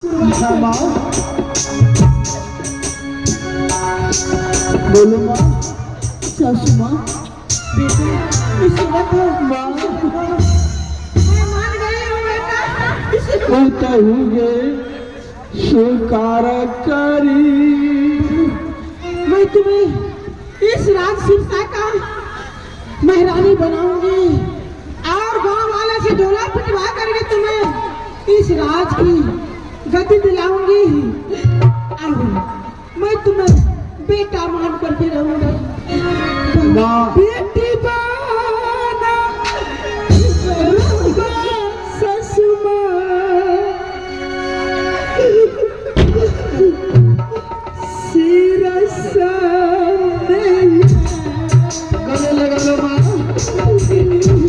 माँ बोलो माँ। सासू माँ बेटा इसे रखो माँ मैं मान गई हूँ बेटा इसे कहूँगे स्वीकार करी मैं तुम्हें इस राज सिरसा का महारानी बनाऊंगी और गांव वाले से डोला पिटवा करके तुम्हें इस राज की गति दिलाऊंगी और मैं तुम्हें बेटा मान करके रहूंगा। माँ बेटी बना ससुर सिरसा गले लगा लो माँ,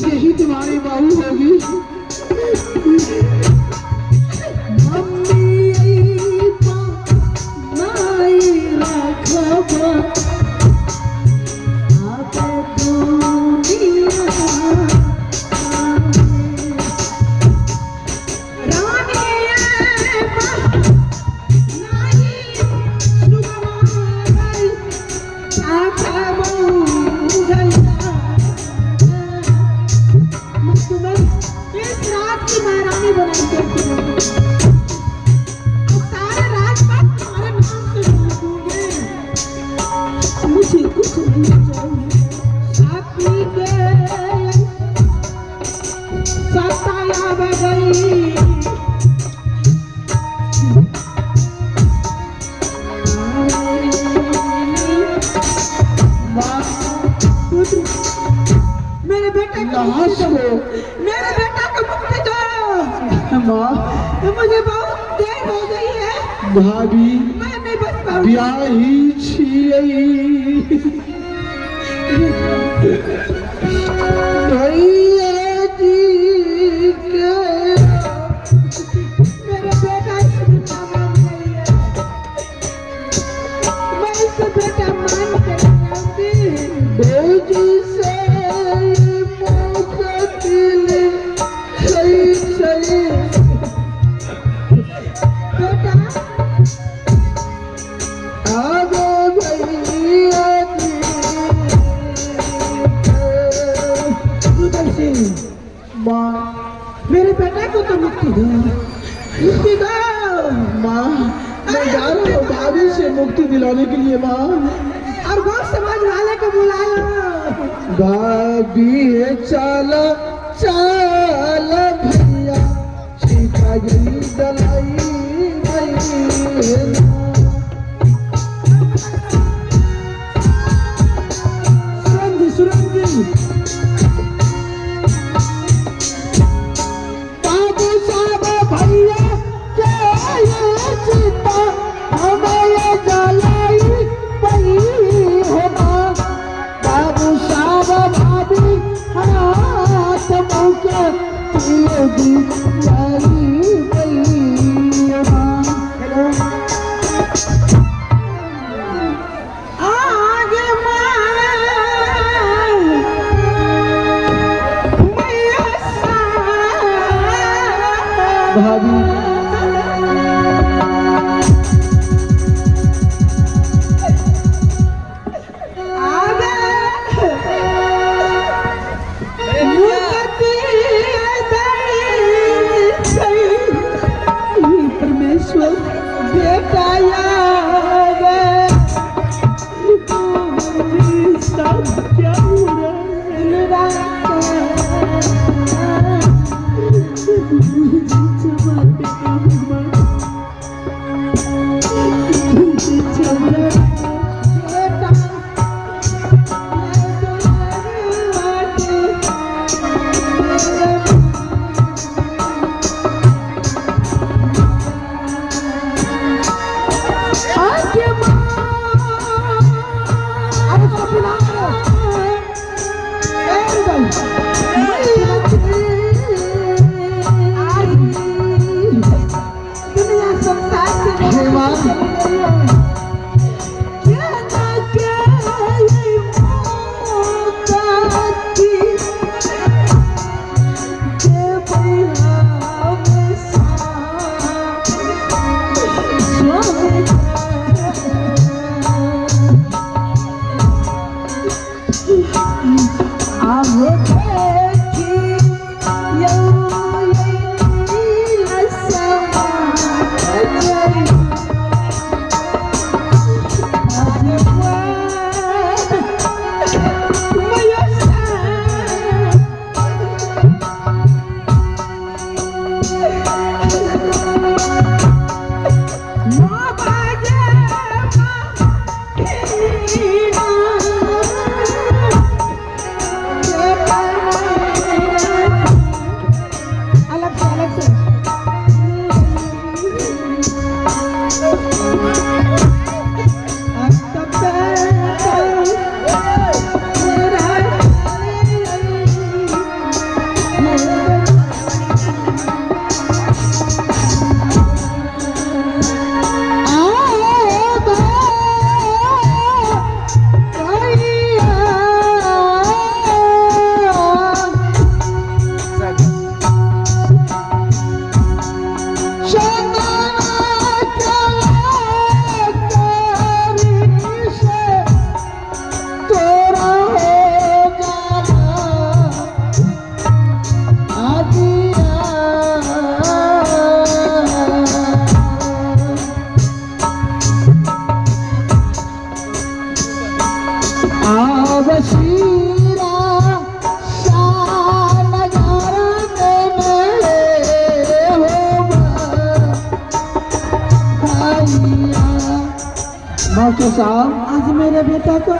यही तुम्हारी बहू होगी। मेरे बेटे को मुक्ति दो माँ मुझे बहुत देर हो गई है भाभी मैं नहीं बच पाऊंगी। ब्याही छियै भैया जी के मेरा बेटा इसका मान गई है मैं इसका बेटा मान के रहूंगी। बेटी से मुकतिल सही सही बेटा आगे भैया जी माँ मेरे बेटे को तो मुक्ति दो मुक्ति दो माँ मैं जा रहा हूँ भाभी से मुक्ति दिलाने के लिए माँ। और गौ समाज वाले को बुलायो। भाभी चल चल भैया सीता जी दलाई सुरंगी बाबू साहब भैया सीता हमें जलाई पई होना बाबू साहब भाभी हाथ मुके तेरी जाई पई होना। आगे भाभी परमेश्वर बेटा याद सब क्या मास्टर साहब, आज मेरे बेटा को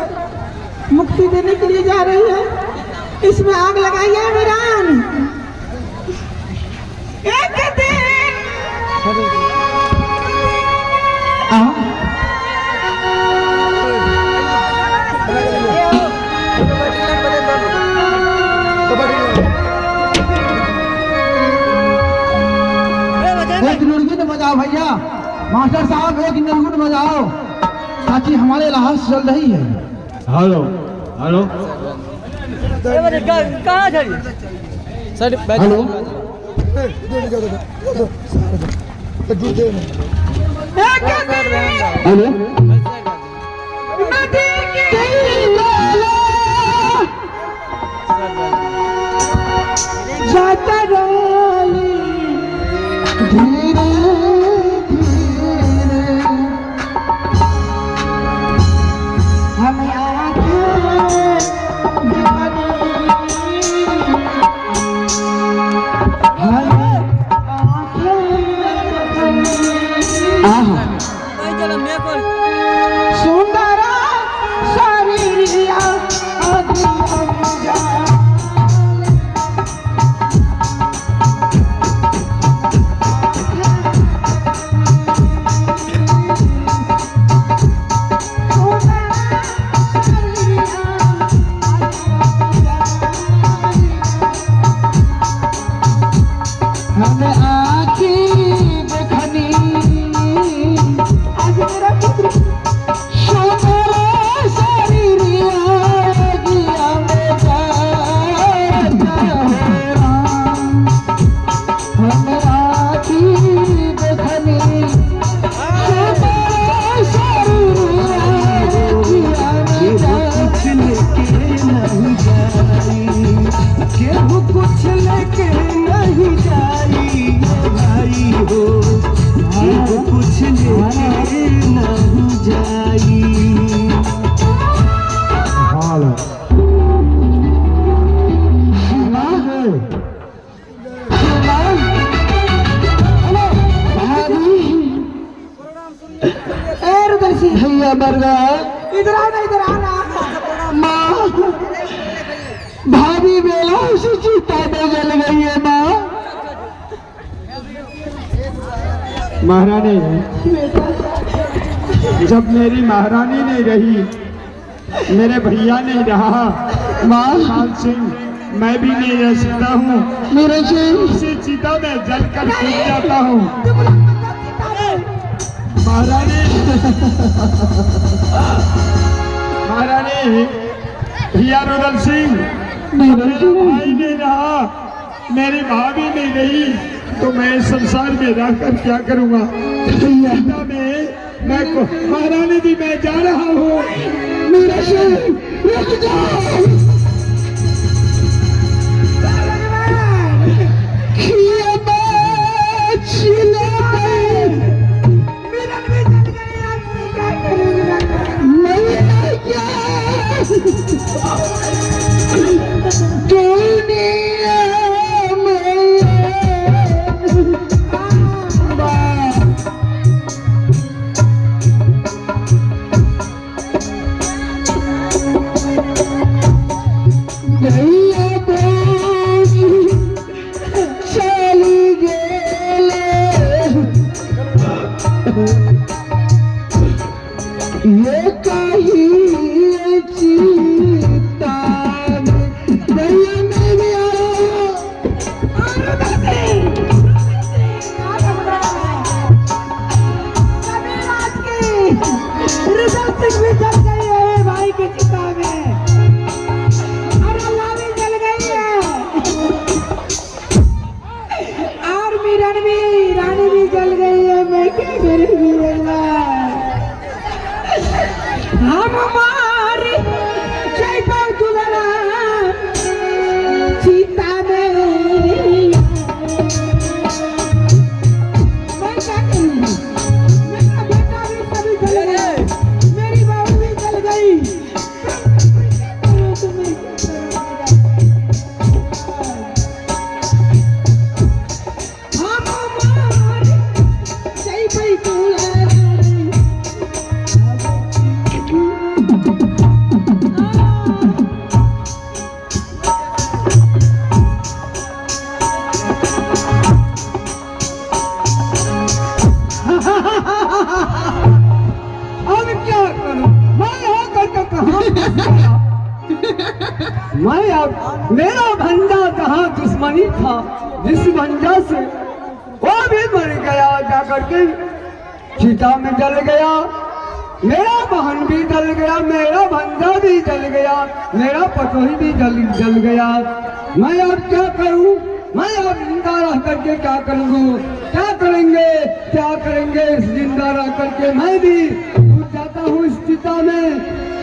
मुक्ति देने के लिए जा रही है, इसमें आग लगाइए वीरान। एक दिन एक निर्गुण बजाओ भैया। मास्टर साहब एक निर्गुण बजाओ ताकि हमारे इलाहास चल रही है। हेलो हेलो कहाँ जा सर? हेलो हेलो जाता डाली धीरे धीरे हमें आंखें दिखानी, हमें आंखें दिखानी। सुंदर शरीरिया हमें आँखी देखनी आज मेरा पुत्र सुंदर शरीरिया गिया में जाता है राम। हमें आँखी देखनी सुंदर शरीरिया गिया में केहू कुछ लेके नहीं जाई भाई हो, केहू कुछ लेके नहीं जाई। भैया बरगा इधर आना, इधर आना। माँ भाभी बेला से चिता में जल गई है माँ। महारानी, जब मेरी महारानी नहीं रही, मेरे भैया नहीं रहा, माँ लाल सिंह मैं भी नहीं रह सकता हूँ। मेरे से इसी चिता में जलकर सूख जाता हूँ। महारानी महारानी, भैया रुदल सिंह, मेरा भाई नहीं रहा, मेरी भाभी नहीं रही, तो मैं संसार में रहकर क्या करूँगा? चिता में मैं महारानी जी मैं जा रहा हूँ। मेरे से रुक जाओ। खिया बात छिले मैं क्या दुनिया में भैया बोली चली गेले ये कहीं चीता भैया नहीं आओ। भी जल गई है भाई की चिता में, और अल्लाह भी जल गई है, और मीरन भी रानी भी जल गई है। मैं क्या करूंगी हम हमारी जय पर दुल्हना सीता में। मैं क्या करूंगी, मेरा बेटा भी सभी जल गए, मेरी बहू भी जल गई। हम हमारी जय पर दुल्हना अब क्या करूं मैं यहाँ करके कहाँ फंस गया? मैं अब मेरा भंजा जहाँ दुश्मनी था जिस भंजा से वो भी मर गया, जा करके चिता में जल गया। मेरा बहन भी जल गया, मेरा भंजा भी जल गया, मेरा पतोही भी जल गया। मैं अब क्या करूं? मैं अब जिंदा रह करके क्या करूंगा? क्या करेंगे इस जिंदा रह करके? मैं भी कूद जाता हूँ इस चिता में,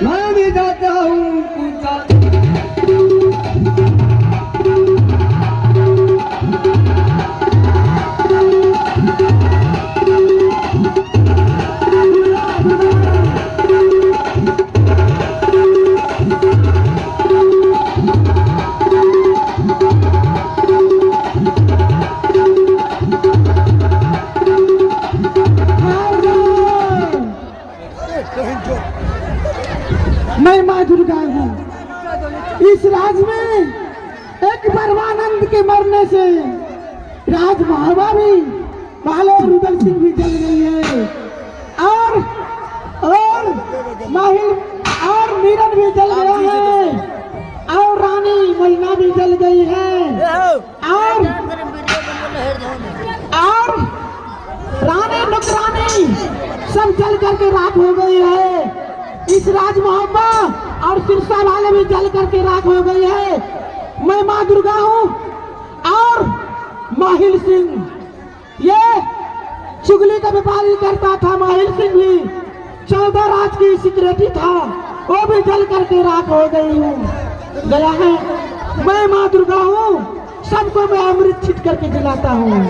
मैं भी जाता हूँ कूद जाता। मैं माँ दुर्गा हूँ। इस राज में एक परमानंद के मरने से राज महाभावी भालो रुदल सिंह भी जल गई है, और माहिल और मीरन भी जल गया है, और रानी महीना भी जल गई है, और रानी नुकरानी सब जल करके राख हो गई है। इस राज मोहब्बा और सिरसा वाले भी जल करके राख हो गई है। मैं माँ दुर्गा हूँ और माहिल सिंह ये चुगली का व्यापारी करता था। माहिल सिंह भी 14 राज की सिक्योरिटी था, वो भी जल करके राख हो गया है। मैं माँ दुर्गा हूँ, सबको मैं अमृत छिट करके जलाता हूँ।